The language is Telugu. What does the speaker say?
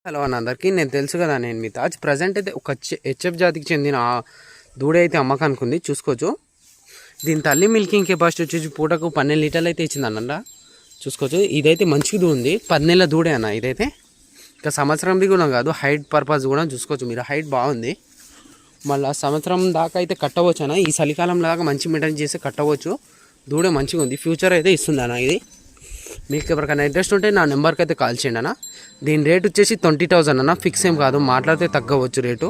హలో అన్న అందరికీ నేను తెలుసు కదా, నేను మీ తాజ్ ప్రజెంట్ అయితే ఒక హెచ్ఎఫ్ జాతికి చెందిన దూడ అయితే అమ్మకానికి ఉంది. చూసుకోవచ్చు. దీని తల్లి మిల్కింగ్ కెపాసిటీ వచ్చేసి పూటకు 12 లీటర్లు అయితే ఇచ్చింది అన్న. చూసుకోవచ్చు. ఇదైతే మంచిగా ఉంది, 10 నెలల దూడే అన్న. ఇదైతే ఇంకా సంవత్సరంది కూడా కాదు, హైట్ పర్పస్ కూడా చూసుకోవచ్చు మీరు. హైట్ బాగుంది, మళ్ళీ సంవత్సరం దాకా అయితే కట్టవచ్చు అన్న. ఈ చలికాలం దాకా మంచి మెయింటైన్ చేసి కట్టవచ్చు. దూడే మంచిగా ఉంది, ఫ్యూచర్ అయితే ఇస్తుంది అన్న. ఇది మీకు ఎవరికైనా ఇంట్రెస్ట్ ఉంటే నా నెంబర్కి అయితే కాల్ చేయండి అన్న. దీని రేట్ వచ్చేసి 20,000 అన్న. ఫిక్స్ ఏం కాదు, మాట్లాడితే తగ్గవచ్చు రేటు.